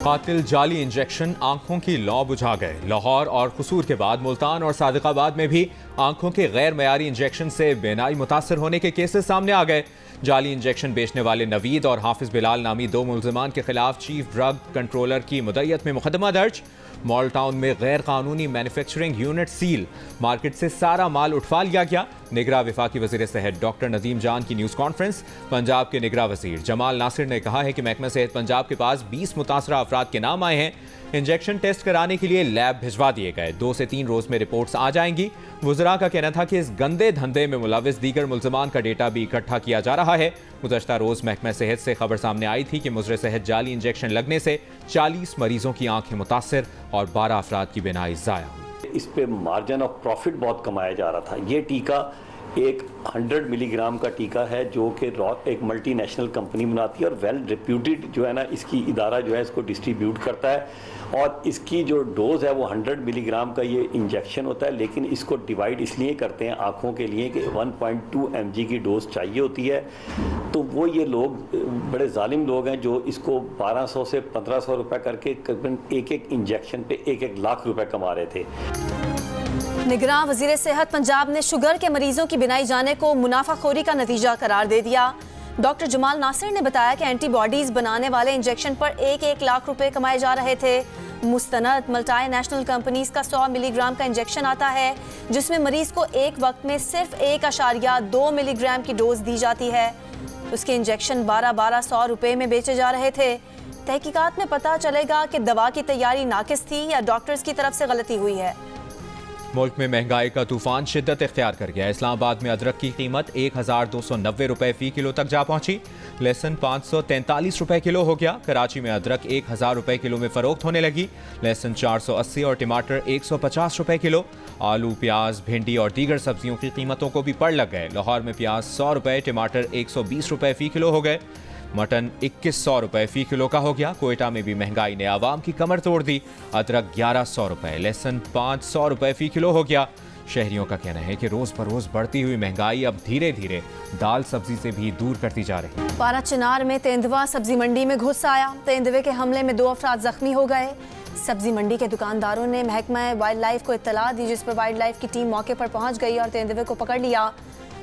कातिल जाली इंजेक्शन आंखों की लौ बुझा गए। लाहौर और कसूर के बाद मुल्तान और सादिकाबाद में भी आंखों के गैर मयारी इंजेक्शन से बेनाई मुतासर होने के केसेस सामने आ गए। जाली इंजेक्शन बेचने वाले नवीद और हाफिज बिलाल नामी दो मुल्जिमान के खिलाफ चीफ ड्रग कंट्रोलर की मुद्दत में मुकदमा दर्ज। मॉल टाउन में गैर कानूनी मैन्युफैक्चरिंग यूनिट सील, मार्केट से सारा माल उठवा लिया गया। निगरान वफाकी वज़ीर सेहत डॉक्टर नदीम जान की न्यूज़ कॉन्फ्रेंस। पंजाब के निगरान वज़ीर जमाल नासिर ने कहा है कि महकमा सेहत पंजाब के पास 20 मुतासरा अफराद के नाम आए हैं। इंजेक्शन टेस्ट कराने के लिए लैब भिजवा दिए गए। 2 से 3 रोज में रिपोर्ट्स आ जाएंगी। वज़रा का कहना था कि इस गंदे धंधे में मुलविस दीगर मुल्ज़िमान का डेटा भी इकट्ठा किया जा रहा है। गुज़श्ता रोज महकमा सेहत से खबर सामने आई थी कि मुज़र सेहत जाली इंजेक्शन लगने से 40 मरीजों की आंखें मुतासर और 12 अफराद की बीनाई ज़ाया हुई। इस पे मार्जिन ऑफ प्रॉफिट बहुत कमाया जा रहा था। ये टीका एक 100 मिलीग्राम का टीका है जो कि एक मल्टीनेशनल कंपनी बनाती है और वेल रिप्यूटेड जो है ना इसकी इदारा जो है इसको डिस्ट्रीब्यूट करता है। और इसकी जो डोज है वो 100 मिलीग्राम का ये इंजेक्शन होता है, लेकिन इसको डिवाइड इसलिए करते हैं आँखों के लिए कि 1.2 mg की डोज चाहिए होती है। तो वो ये लोग बड़े जालिम लोग हैं जो इसको 1200 से 1500 रुपये करके करीबन एक इंजेक्शन पे 1 लाख रुपए कमा रहे थे। निगरान वज़ीर सेहत पंजाब ने शुगर के मरीजों की बिनाई जाने को मुनाफाखोरी का नतीजा करार दे दिया। डॉक्टर जमाल नासिर ने बताया कि एंटीबॉडीज बनाने वाले इंजेक्शन पर 1 लाख रुपए कमाए जा रहे थे। मुस्तनद मल्टीनेशनल कंपनीज का 100 मिलीग्राम का इंजेक्शन आता है जिसमें मरीज को एक वक्त में सिर्फ 1.2 मिलीग्राम की डोज दी जाती है। उसके इंजेक्शन 1200 रुपए में बेचे जा रहे थे। तहकीकात में पता चलेगा कि दवा की तैयारी नाकिस थी या डॉक्टर्स की तरफ से गलती हुई है। मुल्क में महंगाई का तूफान शिद्दत इख्तियार कर गया। इस्लामाबाद में अदरक की कीमत 1290 रुपए फी किलो तक जा पहुंची। लहसुन 543 रुपए किलो हो गया। कराची में अदरक 1000 रुपए किलो में फरोख्त होने लगी। लहसुन 480 और टमाटर 150 रुपए किलो। आलू, प्याज, भिंडी और दीगर सब्जियों की कीमतों को भी पड़ लग गए। लाहौर में प्याज 100 रुपए, टमाटर 120 रुपए फी किलो हो गए। मटन 2100 रुपए फी किलो का हो गया। कोयटा में भी महंगाई ने आवाम की कमर तोड़ दी। अदरक 1100 रुपए, लहसुन 500 रुपए फी किलो हो गया। शहरियों का कहना है कि रोज बरोज बढ़ती हुई महंगाई अब धीरे धीरे दाल सब्जी से भी दूर करती जा रही है। पारा चिनार में तेंदुआ सब्जी मंडी में घुस आया। तेंदुए के हमले में 2 अफराद जख्मी हो गए। सब्जी मंडी के दुकानदारों ने महकमा वाइल्ड लाइफ को इत्तला दी, जिस पर वाइल्ड लाइफ की टीम मौके पर पहुंच गई और तेंदुए को पकड़ लिया।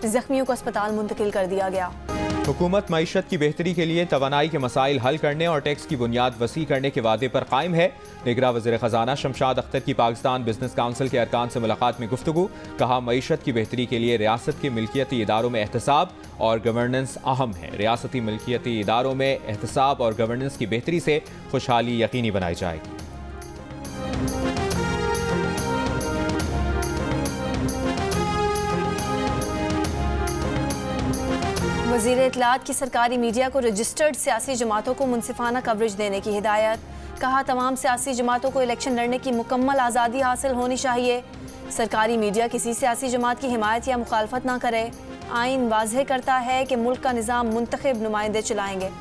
जख्मियों को अस्पताल मुंतकिल कर दिया गया। हुकूमत मईशत की बेहतरी के लिए तवानाई के मसाइल हल करने और टैक्स की बुनियाद वसी करने के वादे पर कायम है। निगरान वज़ीर ख़जाना शमशाद अख्तर की पाकिस्तान बिजनेस काउंसिल के अरकान से मुलाकात में गुफ्तगू। कहा, मईशत की बेहतरी के लिए रियासत के मिल्कियती इदारों में एहतसाब और गवर्नेंस अहम है। रियासती मिल्कियती इदारों में एहतसाब और गवर्नेंस की बेहतरी से खुशहाली यकीनी बनाई जाएगी। वज़ीर इत्तलात की सरकारी मीडिया को रजिस्टर्ड सियासी जमातों को मुनसिफाना कवरेज देने की हिदायत। कहा, तमाम सियासी जमातों को इलेक्शन लड़ने की मुकम्मल आज़ादी हासिल होनी चाहिए। सरकारी मीडिया किसी सियासी जमात की हिमायत या मुखालफत ना करे। आइन वाज़ेह करता है कि मुल्क का निज़ाम मुंतखब नुमाइंदे चलाएंगे।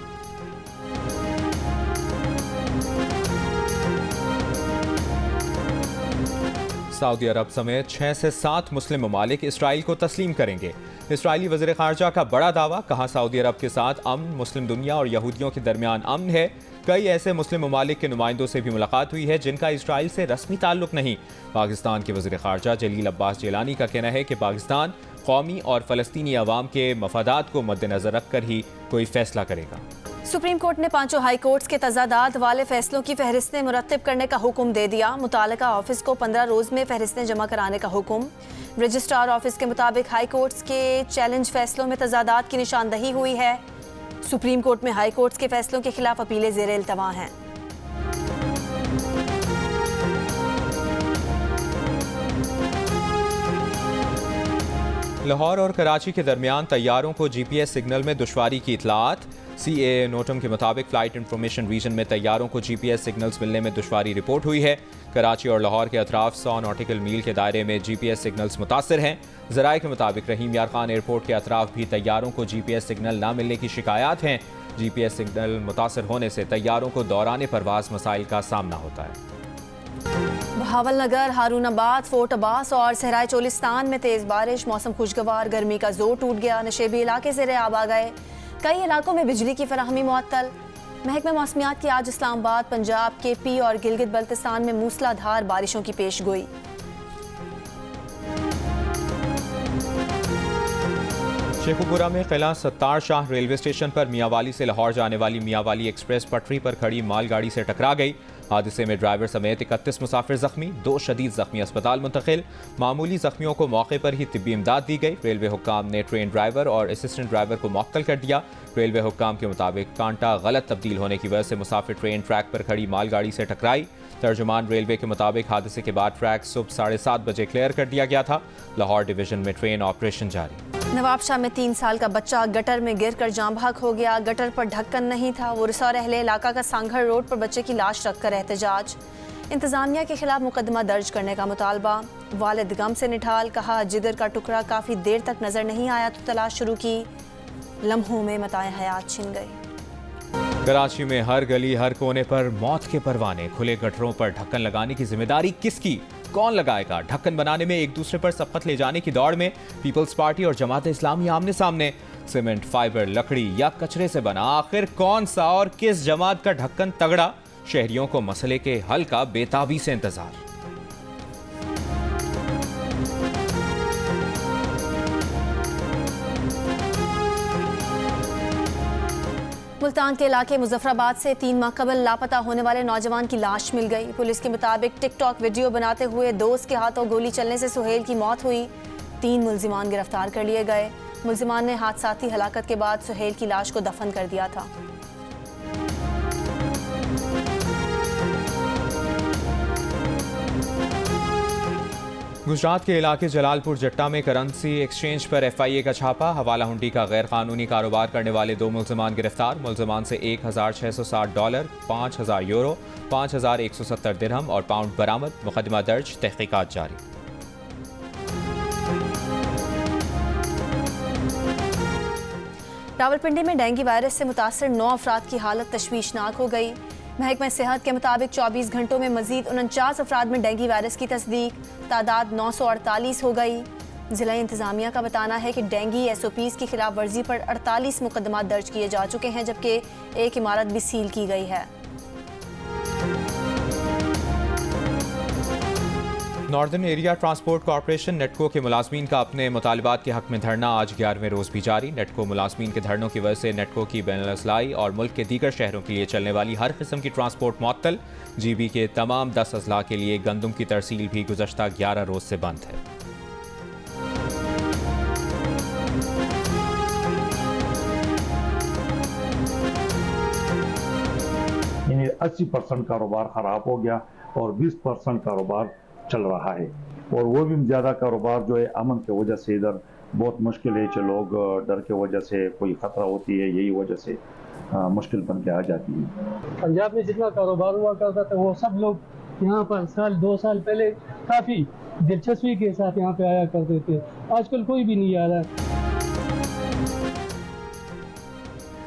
सऊदी अरब समेत 6 से 7 मुस्लिम ममालिक इसराइल को तस्लीम करेंगे। इसराइली वज़ीर ख़ारजा का बड़ा दावा। कहा, सऊदी अरब के साथ अमन, मुस्लिम दुनिया और यहूदियों के दरमियान अमन है। कई ऐसे मुस्लिम ममालिक के नुमाइंदों से भी मुलाकात हुई है जिनका इसराइल से रस्मी ताल्लुक नहीं। पाकिस्तान के वज़ीर ख़ारजा जलील अब्बास जिलानी का कहना है कि पाकिस्तान कौमी और फ़लस्तीनी अवाम के मफादात को मद्देनज़र रखकर ही कोई फ़ैसला करेगा। सुप्रीम कोर्ट ने 5 हाई कोर्ट्स के तजादात वाले फैसलों की फहरिस्तें मुरत्तिब करने का हुक्म दे दिया। मुतालिका ऑफिस को 15 रोज में फहरिस्तें जमा कराने का हुक्म। रजिस्ट्रार ऑफिस के मुताबिक हाई कोर्ट्स के चैलेंज फैसलों में तजादात की निशानदही हुई है। सुप्रीम कोर्ट में हाई कोर्ट्स के फैसलों के खिलाफ अपीलें ज़ेरे इल्तवा हैं। लाहौर और कराची के दरमियान तैयारों को GPS सिग्नल में दुश्वारी की इतलात। CAA नोटम के मुताबिक फ़्लाइट इंफॉर्मेशन रीजन में तैयारों को GPS सिग्नल्स मिलने में दुश्वारी रिपोर्ट हुई है। कराची और लाहौर के अतराफ 100 नॉटिकल मील के दायरे में GPS सिग्नल्स मुतासर हैं। ज़राए के मुताबिक रहीम यार खान एयरपोर्ट के अतराफ भी तैयारों को GPS सिग्नल ना मिलने की शिकायत हैं। GPS सिग्नल मुतासर होने से तैयारों को दौरान परवास मसाइल का सामना होता है। बहावलनगर, हारूनाबाद, फोर्ट अब्बास और सहराई चोलिस्तान में तेज़ बारिश। मौसम खुशगवार, गर्मी का जोर टूट गया। नशेबी इलाके ज़ेरे आब आ गए। कई इलाकों में बिजली की फराहमी मुअत्तल। महकमा मौसमियात की आज इस्लामाबाद, पंजाब, केपी और गिलगित बल्तिस्तान में मूसलाधार बारिशों की पेशगोई। शेखुपुरा में किला सत्तार शाह रेलवे स्टेशन पर मियांवाली से लाहौर जाने वाली मियांवाली एक्सप्रेस पटरी पर खड़ी मालगाड़ी से टकरा गई। हादसे में ड्राइवर समेत 31 मुसाफिर जख्मी, 2 शदीद जख्मी अस्पताल मुंतकिल। मामूली जख्मियों को मौके पर ही तिब्बी इमदाद दी गई। रेलवे हुक्काम ने ट्रेन ड्राइवर और असिस्टेंट ड्राइवर को मुअत्तल कर दिया। रेलवे हुक्काम के मुताबिक कांटा गलत तब्दील होने की वजह से मुसाफिर ट्रेन ट्रैक पर खड़ी मालगाड़ी से टकराई। तर्जुमान रेलवे के मुताबिक हादसे के बाद ट्रैक सुबह 7:30 बजे क्लियर कर दिया गया था। लाहौर डिवीजन में ट्रेन ऑपरेशन जारी। नवाबशाह में 3 साल का बच्चा गटर में गिरकर जाम बहक हो गया। गटर पर ढक्कन नहीं था। वुरसा अहले इलाका का सांघर रोड पर बच्चे की लाश रखकर एहतजाज। इंतजामिया के खिलाफ मुकदमा दर्ज करने का मुतालबा। वालिद गम से निठाल, कहा जिगर का टुकड़ा काफ़ी देर तक नजर नहीं आया तो तलाश शुरू की। लम्हों में मताए हयात छिन गई। कराची में हर गली हर कोने पर मौत के परवाने। खुले गटरों पर ढक्कन लगाने की जिम्मेदारी किसकी, कौन लगाएगा? ढक्कन बनाने में एक दूसरे पर सबकत ले जाने की दौड़ में पीपल्स पार्टी और जमात इस्लामी आमने सामने। सीमेंट, फाइबर, लकड़ी या कचरे से बना आखिर कौन सा और किस जमात का ढक्कन तगड़ा? शहरियों को मसले के हल का बेताबी से इंतजार। मुल्तान के इलाके मुजफ्फराबाद से 3 माह कबल लापता होने वाले नौजवान की लाश मिल गई। पुलिस के मुताबिक टिकटॉक वीडियो बनाते हुए दोस्त के हाथों गोली चलने से सुहेल की मौत हुई। 3 मुल्जिमान गिरफ्तार कर लिए गए। मुल्जिमान ने हादसाती हलाकत के बाद सुहेल की लाश को दफन कर दिया था। गुजरात के इलाके जलालपुर जट्टा में करेंसी एक्सचेंज पर FIA का छापा। हवाला हुंडी का गैर कानूनी कारोबार करने वाले 2 मुल्जिमान गिरफ्तार। मुल्जिमान से $1,660, 5,000 यूरो, 5,170 दिरहम और पाउंड बरामद। मुकदमा दर्ज, तहकीकात जारी। रावलपिंडी में डेंगू वायरस से मुतासर 9 अफराद की हालत तशवीशनाक हो गई। महकमा सेहत के मुताबिक 24 घंटों में मजीद 49 अफराद में डेंगू वायरस की तस्दीक। तादाद 948 हो गई। जिला इंतजामिया का बताना है कि डेंगू SOPs की खिलाफ वर्जी पर 48 मुकदमा दर्ज किए जा चुके हैं, जबकि एक इमारत भी सील की गई है। नॉर्दर्न एरिया ट्रांसपोर्ट कॉरपोरेशन नेटको के मुलाजमीन का अपने मुतालबात के हक में धरना आज 11वें रोज भी जारी। नेटको मुलाजमीन के धरनों की वजह से नेटको की बैनुल-अज़लाई और मुल्क के दीगर शहरों के लिए चलने वाली हर किस्म की ट्रांसपोर्ट मुअत्तल। GB के तमाम 10 अजला के लिए गंदम की तरसील भी गुज़श्ता 11 रोज से बंद है। यानी 80% कारोबार खराब हो गया और 20% कारोबार चल रहा है, और वो भी ज़्यादा कारोबार जो है अमन की वजह से इधर बहुत मुश्किल है। जो लोग डर के वजह से कोई ख़तरा होती है, यही वजह से मुश्किल बन के आ जाती है। पंजाब में जितना कारोबार हुआ करता था वो सब लोग यहाँ पर 1-2 साल पहले काफ़ी दिलचस्पी के साथ यहाँ पे आया करते थे। आजकल कोई भी नहीं आ रहा।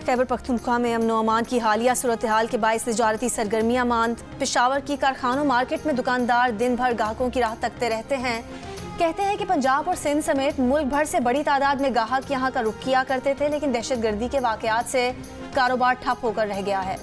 खैबर पख्तूनख्वा में अमन अमान की हालिया सूरत हाल के बायस तिजारती सरगर्मियां मांद। पेशावर की कारखानों मार्केट में दुकानदार दिन भर ग्राहकों की राह तकते रहते हैं। कहते हैं कि पंजाब और सिंध समेत मुल्क भर से बड़ी तादाद में ग्राहक यहां का रुख किया करते थे, लेकिन दहशतगर्दी के वाकयात से कारोबार ठप होकर रह गया है।